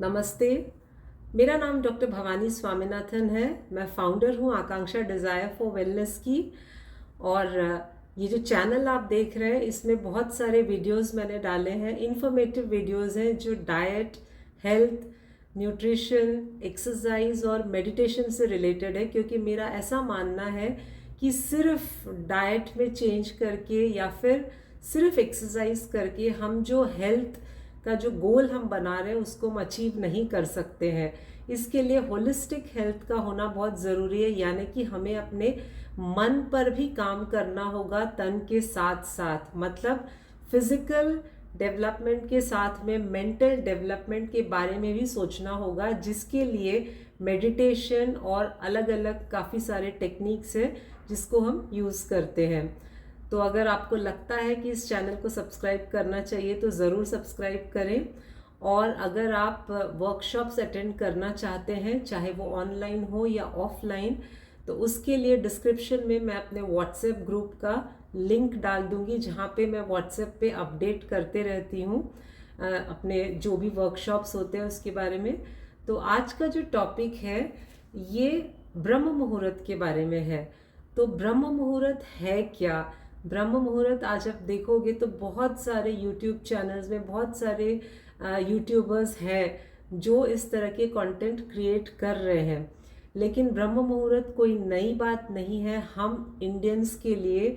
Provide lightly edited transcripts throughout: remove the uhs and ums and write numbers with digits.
नमस्ते। मेरा नाम डॉक्टर भवानी स्वामीनाथन है। मैं फाउंडर हूँ आकांक्षा डिज़ायर फॉर वेलनेस की। और ये जो चैनल आप देख रहे हैं इसमें बहुत सारे वीडियोस मैंने डाले हैं। इन्फॉर्मेटिव वीडियोस हैं जो डाइट, हेल्थ, न्यूट्रिशन, एक्सरसाइज और मेडिटेशन से रिलेटेड है, क्योंकि मेरा ऐसा मानना है कि सिर्फ डाइट में चेंज करके या फिर सिर्फ एक्सरसाइज करके हम जो हेल्थ का जो गोल हम बना रहे हैं उसको हम अचीव नहीं कर सकते हैं। इसके लिए होलिस्टिक हेल्थ का होना बहुत ज़रूरी है, यानी कि हमें अपने मन पर भी काम करना होगा तन के साथ साथ। मतलब फिजिकल डेवलपमेंट के साथ में मेंटल डेवलपमेंट के बारे में भी सोचना होगा, जिसके लिए मेडिटेशन और अलग अलग काफ़ी सारे टेक्निक्स हैं जिसको हम यूज़ करते हैं। तो अगर आपको लगता है कि इस चैनल को सब्सक्राइब करना चाहिए तो ज़रूर सब्सक्राइब करें। और अगर आप वर्कशॉप्स अटेंड करना चाहते हैं, चाहे वो ऑनलाइन हो या ऑफलाइन, तो उसके लिए डिस्क्रिप्शन में मैं अपने व्हाट्सएप ग्रुप का लिंक डाल दूंगी, जहाँ पे मैं व्हाट्सएप पे अपडेट करते रहती हूँ अपने जो भी वर्कशॉप्स होते हैं उसके बारे में। तो आज का जो टॉपिक है ये ब्रह्म मुहूर्त के बारे में है। तो ब्रह्म मुहूर्त है क्या? ब्रह्म मुहूर्त आज आप देखोगे तो बहुत सारे यूट्यूब चैनल्स में बहुत सारे यूट्यूबर्स हैं जो इस तरह के कंटेंट क्रिएट कर रहे हैं। लेकिन ब्रह्म मुहूर्त कोई नई बात नहीं है हम इंडियंस के लिए,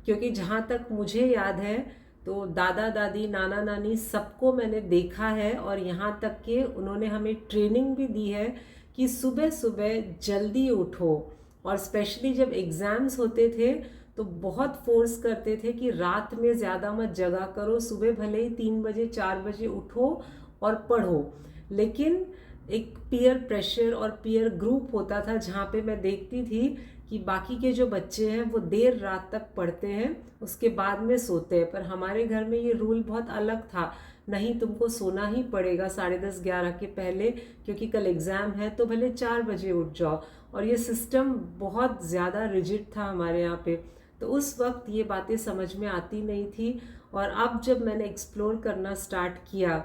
क्योंकि जहाँ तक मुझे याद है तो दादा दादी, नाना नानी सबको मैंने देखा है, और यहाँ तक कि उन्होंने हमें ट्रेनिंग भी दी है कि सुबह सुबह जल्दी उठो। और स्पेशली जब एग्ज़ाम्स होते थे तो बहुत फोर्स करते थे कि रात में ज़्यादा मत जगा करो, सुबह भले ही 3 बजे 4 बजे उठो और पढ़ो। लेकिन एक पीयर प्रेशर और पीयर ग्रुप होता था जहाँ पे मैं देखती थी कि बाकी के जो बच्चे हैं वो देर रात तक पढ़ते हैं, उसके बाद में सोते हैं। पर हमारे घर में ये रूल बहुत अलग था, नहीं तुमको सोना ही पड़ेगा 10:30 11 के पहले, क्योंकि कल एग्ज़ाम है, तो भले 4 बजे उठ जाओ। और ये सिस्टम बहुत ज़्यादा रिजिड था हमारे यहाँ पे। तो उस वक्त ये बातें समझ में आती नहीं थी। और अब जब मैंने एक्सप्लोर करना स्टार्ट किया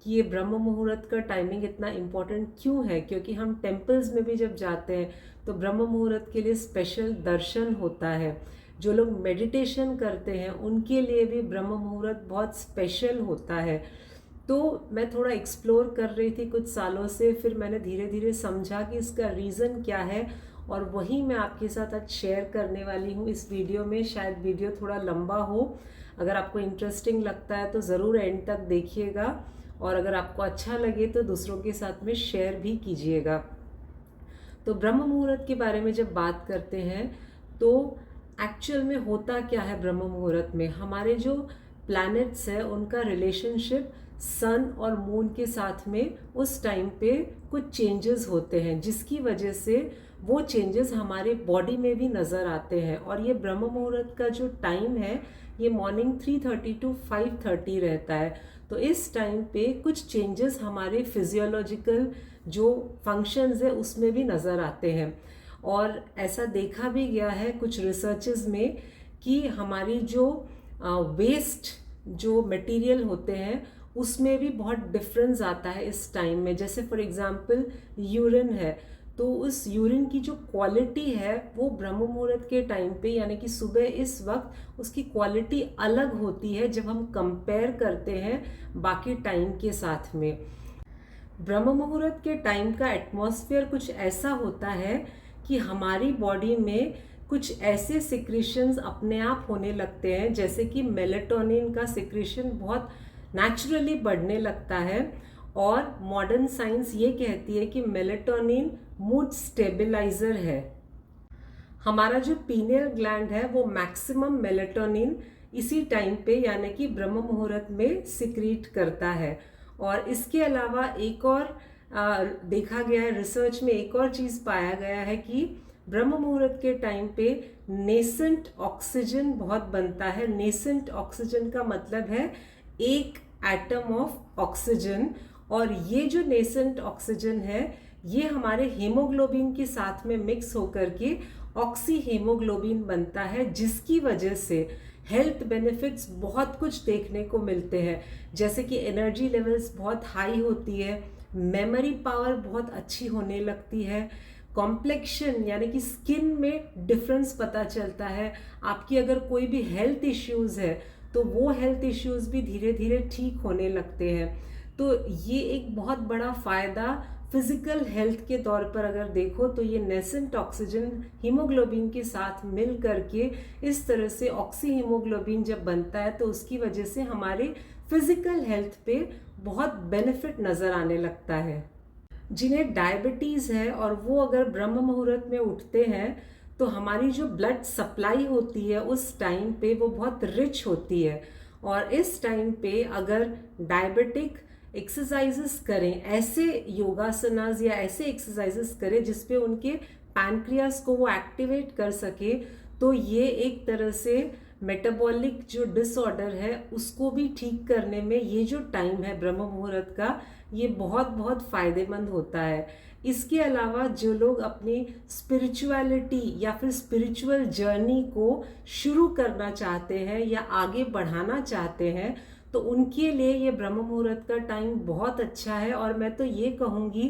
कि ये ब्रह्म मुहूर्त का टाइमिंग इतना इम्पोर्टेंट क्यों है, क्योंकि हम टेम्पल्स में भी जब जाते हैं तो ब्रह्म मुहूर्त के लिए स्पेशल दर्शन होता है। जो लोग मेडिटेशन करते हैं उनके लिए भी ब्रह्म मुहूर्त बहुत स्पेशल होता है। तो मैं थोड़ा एक्सप्लोर कर रही थी कुछ सालों से, फिर मैंने धीरे धीरे समझा कि इसका रीज़न क्या है, और वही मैं आपके साथ आज शेयर करने वाली हूँ इस वीडियो में। शायद वीडियो थोड़ा लंबा हो, अगर आपको इंटरेस्टिंग लगता है तो ज़रूर एंड तक देखिएगा, और अगर आपको अच्छा लगे तो दूसरों के साथ में शेयर भी कीजिएगा। तो ब्रह्म मुहूर्त के बारे में जब बात करते हैं तो एक्चुअल में होता क्या है ब्रह्म मुहूर्त में? हमारे जो प्लैनेट्स हैं उनका रिलेशनशिप सन और मून के साथ में उस टाइम पे कुछ चेंजेस होते हैं, जिसकी वजह से वो चेंजेस हमारे बॉडी में भी नज़र आते हैं। और ये ब्रह्म मुहूर्त का जो टाइम है ये मॉर्निंग 3:30 to 5:30 रहता है। तो इस टाइम पे कुछ चेंजेस हमारे फिजियोलॉजिकल जो फंक्शंस है उसमें भी नज़र आते हैं। और ऐसा देखा भी गया है कुछ रिसर्चेस में कि हमारी जो वेस्ट जो मटेरियल होते हैं उसमें भी बहुत डिफरेंस आता है इस टाइम में। जैसे फॉर एग्जांपल यूरिन है, तो उस यूरिन की जो क्वालिटी है वो ब्रह्म मुहूर्त के टाइम पे यानी कि सुबह इस वक्त उसकी क्वालिटी अलग होती है जब हम कंपेयर करते हैं बाकी टाइम के साथ में। ब्रह्म मुहूर्त के टाइम का एटमॉस्फेयर कुछ ऐसा होता है कि हमारी बॉडी में कुछ ऐसे सिक्रीशंस अपने आप होने लगते हैं, जैसे कि मेलेटोनिन का सिक्रीशन बहुत नेचुरली बढ़ने लगता है। और मॉडर्न साइंस ये कहती है कि मेलेटोनिन मूड स्टेबलाइजर है। हमारा जो पीनियल ग्लैंड है वो मैक्सिमम मेलेटोनिन इसी टाइम पे यानी कि ब्रह्म मुहूर्त में सिक्रीट करता है। और इसके अलावा एक और देखा गया है रिसर्च में, एक और चीज़ पाया गया है कि ब्रह्म मुहूर्त के टाइम पे नेसेंट ऑक्सीजन बहुत बनता है। नेसेंट ऑक्सीजन का मतलब है एक एटम ऑफ ऑक्सीजन। और ये जो नेसेंट ऑक्सीजन है ये हमारे हीमोग्लोबिन के साथ में मिक्स होकर के ऑक्सी हीमोग्लोबिन बनता है, जिसकी वजह से हेल्थ बेनिफिट्स बहुत कुछ देखने को मिलते हैं। जैसे कि एनर्जी लेवल्स बहुत हाई होती है, मेमोरी पावर बहुत अच्छी होने लगती है, कॉम्प्लेक्शन यानी कि स्किन में डिफरेंस पता चलता है। आपकी अगर कोई भी हेल्थ इश्यूज़ है तो वो हेल्थ इश्यूज़ भी धीरे धीरे ठीक होने लगते हैं। तो ये एक बहुत बड़ा फ़ायदा फिजिकल हेल्थ के तौर पर अगर देखो तो ये नेसेंट ऑक्सीजन हीमोग्लोबिन के साथ मिल करके इस तरह से ऑक्सी हीमोग्लोबिन जब बनता है तो उसकी वजह से हमारे फिजिकल हेल्थ पे बहुत बेनिफिट नज़र आने लगता है। जिन्हें डायबिटीज़ है और वो अगर ब्रह्म मुहूर्त में उठते हैं तो हमारी जो ब्लड सप्लाई होती है उस टाइम पे वो बहुत रिच होती है। और इस टाइम पे अगर डायबिटिक एक्सरसाइजेस करें, ऐसे योगासनास या ऐसे एक्सरसाइजेस करें जिसपे उनके पैनक्रियास को वो एक्टिवेट कर सके, तो ये एक तरह से मेटाबॉलिक जो डिसऑर्डर है उसको भी ठीक करने में ये जो टाइम है ब्रह्म मुहूर्त का, ये बहुत बहुत फ़ायदेमंद होता है। इसके अलावा जो लोग अपनी स्पिरिचुअलिटी या फिर स्पिरिचुअल जर्नी को शुरू करना चाहते हैं या आगे बढ़ाना चाहते हैं तो उनके लिए ये ब्रह्म मुहूर्त का टाइम बहुत अच्छा है। और मैं तो ये कहूँगी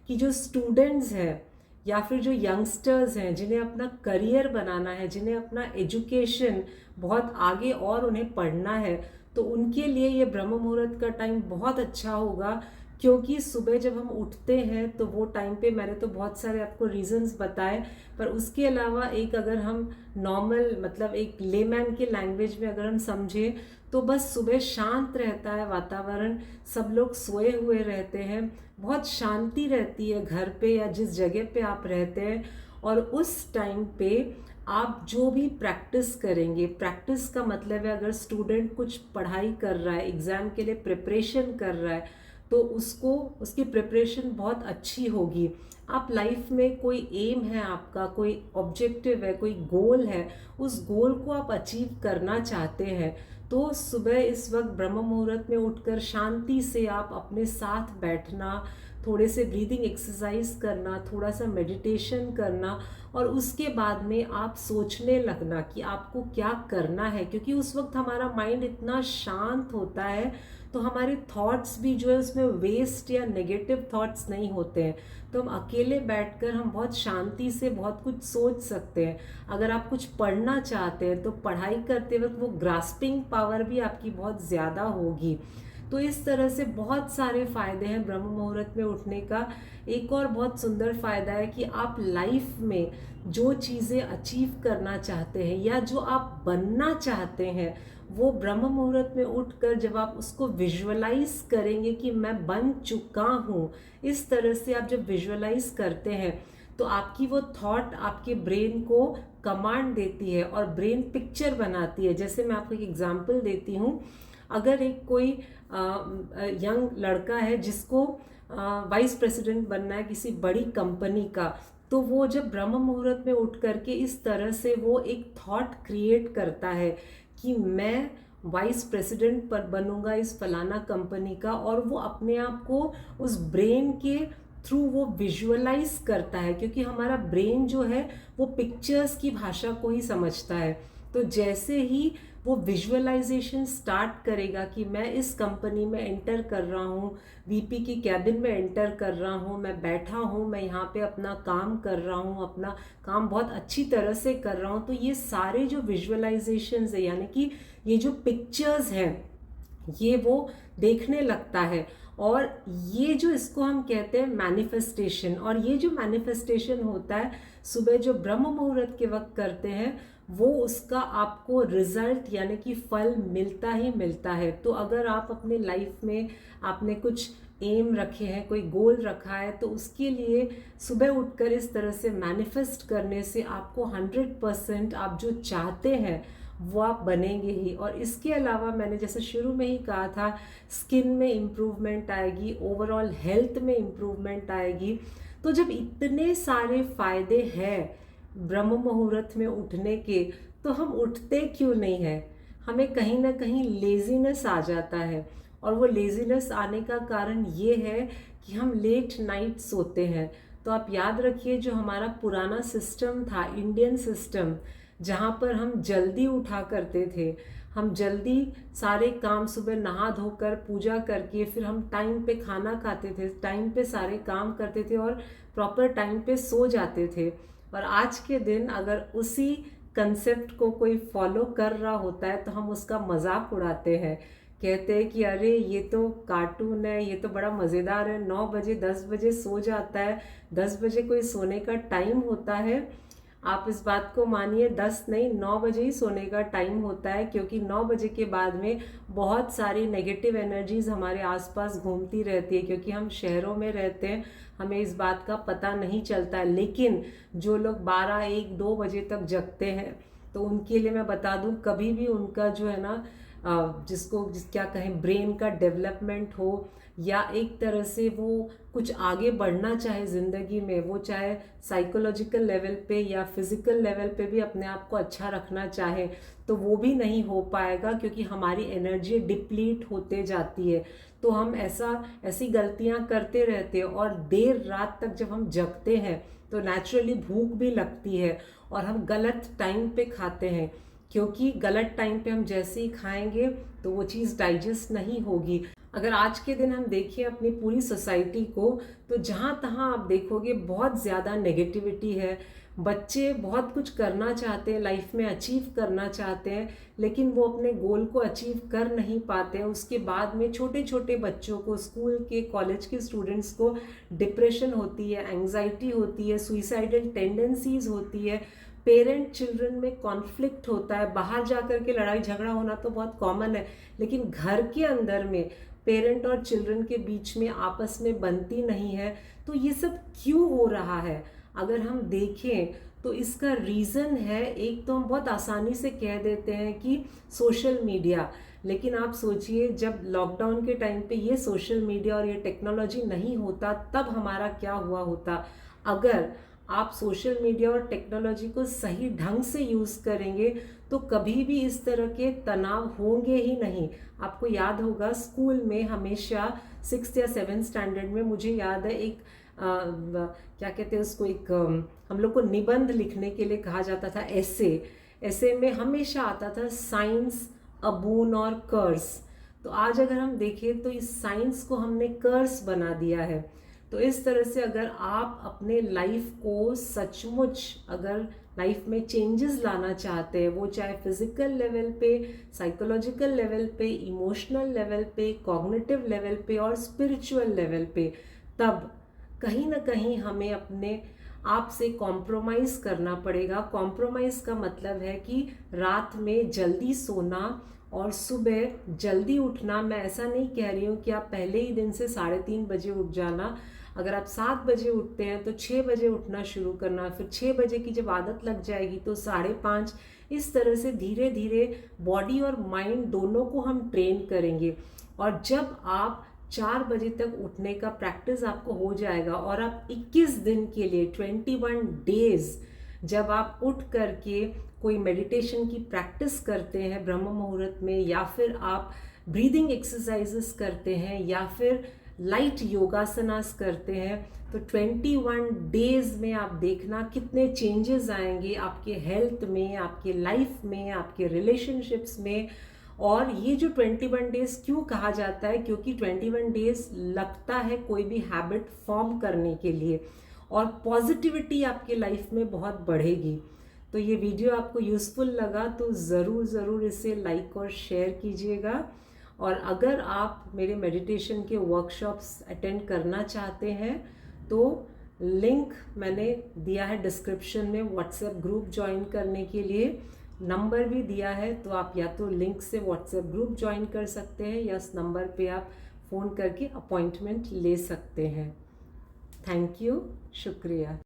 कि जो स्टूडेंट्स हैं या फिर जो यंगस्टर्स हैं जिन्हें अपना करियर बनाना है, जिन्हें अपना एजुकेशन बहुत आगे और उन्हें पढ़ना है, तो उनके लिए ये ब्रह्म मुहूर्त का टाइम बहुत अच्छा होगा। क्योंकि सुबह जब हम उठते हैं तो वो टाइम पे मैंने तो बहुत सारे आपको रीजंस बताए, पर उसके अलावा एक अगर हम नॉर्मल मतलब एक लेमैन के लैंग्वेज में अगर हम समझें तो बस सुबह शांत रहता है वातावरण, सब लोग सोए हुए रहते हैं, बहुत शांति रहती है घर पे या जिस जगह पे आप रहते हैं। और उस टाइम पे आप जो भी प्रैक्टिस करेंगे, प्रैक्टिस का मतलब है अगर स्टूडेंट कुछ पढ़ाई कर रहा है, एग्ज़ाम के लिए प्रिपरेशन कर रहा है, तो उसको उसकी प्रिपरेशन बहुत अच्छी होगी। आप लाइफ में कोई एम है आपका, कोई ऑब्जेक्टिव है, कोई गोल है, उस गोल को आप अचीव करना चाहते हैं, तो सुबह इस वक्त ब्रह्म मुहूर्त में उठकर शांति से आप अपने साथ बैठना, थोड़े से ब्रीदिंग एक्सरसाइज करना, थोड़ा सा मेडिटेशन करना और उसके बाद में आप सोचने लगना कि आपको क्या करना है। क्योंकि उस वक्त हमारा माइंड इतना शांत होता है तो हमारे थॉट्स भी जो है उसमें वेस्ट या नेगेटिव थॉट्स नहीं होते हैं, तो हम अकेले बैठकर हम बहुत शांति से बहुत कुछ सोच सकते हैं। अगर आप कुछ पढ़ना चाहते हैं तो पढ़ाई करते वक्त वो ग्रास्पिंग पावर भी आपकी बहुत ज़्यादा होगी। तो इस तरह से बहुत सारे फ़ायदे हैं ब्रह्म मुहूर्त में उठने का। एक और बहुत सुंदर फ़ायदा है कि आप लाइफ में जो चीज़ें अचीव करना चाहते हैं या जो आप बनना चाहते हैं, वो ब्रह्म मुहूर्त में उठकर जब आप उसको विजुअलाइज करेंगे कि मैं बन चुका हूँ, इस तरह से आप जब विजुअलाइज करते हैं तो आपकी वो थॉट आपके ब्रेन को कमांड देती है और ब्रेन पिक्चर बनाती है। जैसे मैं आपको एक एग्जांपल देती हूँ, अगर एक कोई यंग लड़का है जिसको वाइस प्रेसिडेंट बनना है किसी बड़ी कंपनी का, तो वो जब ब्रह्म मुहूर्त में उठ करके इस तरह से वो एक थॉट क्रिएट करता है कि मैं वाइस प्रेसिडेंट पर बनूंगा इस फलाना कंपनी का, और वो अपने आप को उस ब्रेन के थ्रू वो विजुअलाइज करता है, क्योंकि हमारा ब्रेन जो है वो पिक्चर्स की भाषा को ही समझता है। तो जैसे ही वो विजुअलाइजेशन स्टार्ट करेगा कि मैं इस कंपनी में एंटर कर रहा हूँ, वीपी की कैबिन में एंटर कर रहा हूँ, मैं बैठा हूँ, मैं यहाँ पे अपना काम कर रहा हूँ, अपना काम बहुत अच्छी तरह से कर रहा हूँ, तो ये सारे जो विजुअलाइजेशंस है यानी कि ये जो पिक्चर्स हैं ये वो देखने लगता है। और ये जो इसको हम कहते हैं मैनिफेस्टेशन, और ये जो मैनिफेस्टेशन होता है सुबह जो ब्रह्म मुहूर्त के वक्त करते हैं, वो उसका आपको रिजल्ट यानी कि फल मिलता ही मिलता है। तो अगर आप अपने लाइफ में आपने कुछ एम रखे हैं, कोई गोल रखा है, तो उसके लिए सुबह उठकर इस तरह से मैनिफेस्ट करने से आपको 100% आप जो चाहते हैं वो आप बनेंगे ही। और इसके अलावा मैंने जैसे शुरू में ही कहा था, स्किन में इम्प्रूवमेंट आएगी, ओवरऑल हेल्थ में इम्प्रूवमेंट आएगी। तो जब इतने सारे फायदे हैं ब्रह्म मुहूर्त में उठने के, तो हम उठते क्यों नहीं हैं? हमें कहीं ना कहीं लेजीनेस आ जाता है, और वो लेजीनेस आने का कारण ये है कि हम लेट नाइट सोते हैं। तो आप याद रखिए जो हमारा पुराना सिस्टम था, इंडियन सिस्टम, जहाँ पर हम जल्दी उठा करते थे, हम जल्दी सारे काम सुबह नहा धोकर पूजा करके फिर हम टाइम पे खाना खाते थे, टाइम पे सारे काम करते थे और प्रॉपर टाइम पे सो जाते थे। और आज के दिन अगर उसी कंसेप्ट को कोई फॉलो कर रहा होता है तो हम उसका मजाक उड़ाते हैं, कहते हैं कि अरे ये तो कार्टून है, ये तो बड़ा मज़ेदार है, 9 बजे 10 बजे सो जाता है, 10 बजे कोई सोने का टाइम होता है। आप इस बात को मानिए, 10 नहीं 9 बजे ही सोने का टाइम होता है, क्योंकि 9 बजे के बाद में बहुत सारी नेगेटिव एनर्जीज हमारे आसपास घूमती रहती है, क्योंकि हम शहरों में रहते हैं, हमें इस बात का पता नहीं चलता है। लेकिन जो लोग 12, 1, 2 बजे तक जगते हैं तो उनके लिए मैं बता दूं, कभी भी उनका जो है ना क्या कहें, ब्रेन का डेवलपमेंट हो या एक तरह से वो कुछ आगे बढ़ना चाहे ज़िंदगी में, वो चाहे साइकोलॉजिकल लेवल पे या फिज़िकल लेवल पे भी अपने आप को अच्छा रखना चाहे, तो वो भी नहीं हो पाएगा, क्योंकि हमारी एनर्जी डिप्लीट होते जाती है। तो हम ऐसी गलतियां करते रहते हैं और देर रात तक जब हम जगते हैं तो नेचुरली भूख भी लगती है और हम गलत टाइम पे खाते हैं, क्योंकि गलत टाइम पे हम जैसे ही खाएंगे तो वो चीज़ डाइजेस्ट नहीं होगी। अगर आज के दिन हम देखें अपनी पूरी सोसाइटी को, तो जहाँ तहाँ आप देखोगे बहुत ज़्यादा नेगेटिविटी है। बच्चे बहुत कुछ करना चाहते हैं, लाइफ में अचीव करना चाहते हैं, लेकिन वो अपने गोल को अचीव कर नहीं पाते हैं। उसके बाद में छोटे छोटे बच्चों को, स्कूल के कॉलेज के स्टूडेंट्स को डिप्रेशन होती है, एंग्जाइटी होती है, सुइसाइडल टेंडेंसीज होती है, पेरेंट चिल्ड्रन में कॉन्फ्लिक्ट होता है। बाहर जाकर के लड़ाई झगड़ा होना तो बहुत कॉमन है, लेकिन घर के अंदर में पेरेंट और चिल्ड्रन के बीच में आपस में बनती नहीं है। तो ये सब क्यों हो रहा है? अगर हम देखें तो इसका रीज़न है, एक तो हम बहुत आसानी से कह देते हैं कि सोशल मीडिया, लेकिन आप सोचिए जब लॉकडाउन के टाइम पे ये सोशल मीडिया और ये टेक्नोलॉजी नहीं होता तब हमारा क्या हुआ होता। अगर आप सोशल मीडिया और टेक्नोलॉजी को सही ढंग से यूज़ करेंगे तो कभी भी इस तरह के तनाव होंगे ही नहीं। आपको याद होगा स्कूल में हमेशा 6th या 7th स्टैंडर्ड में, मुझे याद है, एक क्या कहते हैं उसको, एक हम लोग को निबंध लिखने के लिए कहा जाता था, ऐसे में हमेशा आता था साइंस, अ बून और कर्स। तो आज अगर हम देखें तो इस साइंस को हमने कर्स बना दिया है। तो इस तरह से अगर आप अपने लाइफ को सचमुच, अगर लाइफ में चेंजेस लाना चाहते हैं, वो चाहे फिजिकल लेवल पे, साइकोलॉजिकल लेवल पे, इमोशनल लेवल पे, कॉग्निटिव लेवल पे और स्पिरिचुअल लेवल पे, तब कहीं ना कहीं हमें अपने आप से कॉम्प्रोमाइज़ करना पड़ेगा। कॉम्प्रोमाइज़ का मतलब है कि रात में जल्दी सोना और सुबह जल्दी उठना। मैं ऐसा नहीं कह रही हूँ कि आप पहले ही दिन से 3:30 बजे उठ जाना। अगर आप 7 बजे उठते हैं तो 6 बजे उठना शुरू करना, फिर 6 बजे की जब आदत लग जाएगी तो 5:30। इस तरह से धीरे धीरे बॉडी और माइंड दोनों को हम ट्रेन करेंगे। और जब आप 4 बजे तक उठने का प्रैक्टिस आपको हो जाएगा और आप 21 दिन के लिए 21 डेज जब आप उठ करके कोई मेडिटेशन की प्रैक्टिस करते हैं ब्रह्म मुहूर्त में, या फिर आप ब्रीदिंग एक्सरसाइजेस करते हैं, या फिर लाइट योगासनास करते हैं, तो 21 डेज में आप देखना कितने चेंजेस आएंगे आपके हेल्थ में, आपके लाइफ में, आपके रिलेशनशिप्स में। और ये जो 21 डेज क्यों कहा जाता है, क्योंकि 21 डेज लगता है कोई भी हैबिट फॉर्म करने के लिए, और पॉजिटिविटी आपके लाइफ में बहुत बढ़ेगी। तो ये वीडियो आपको यूज़फुल लगा तो ज़रूर इसे लाइक और शेयर कीजिएगा। और अगर आप मेरे मेडिटेशन के वर्कशॉप्स अटेंड करना चाहते हैं तो लिंक मैंने दिया है डिस्क्रिप्शन में, व्हाट्सएप ग्रुप ज्वाइन करने के लिए नंबर भी दिया है, तो आप या तो लिंक से व्हाट्सएप ग्रुप ज्वाइन कर सकते हैं या इस नंबर पे आप फ़ोन करके अपॉइंटमेंट ले सकते हैं। थैंक यू, शुक्रिया।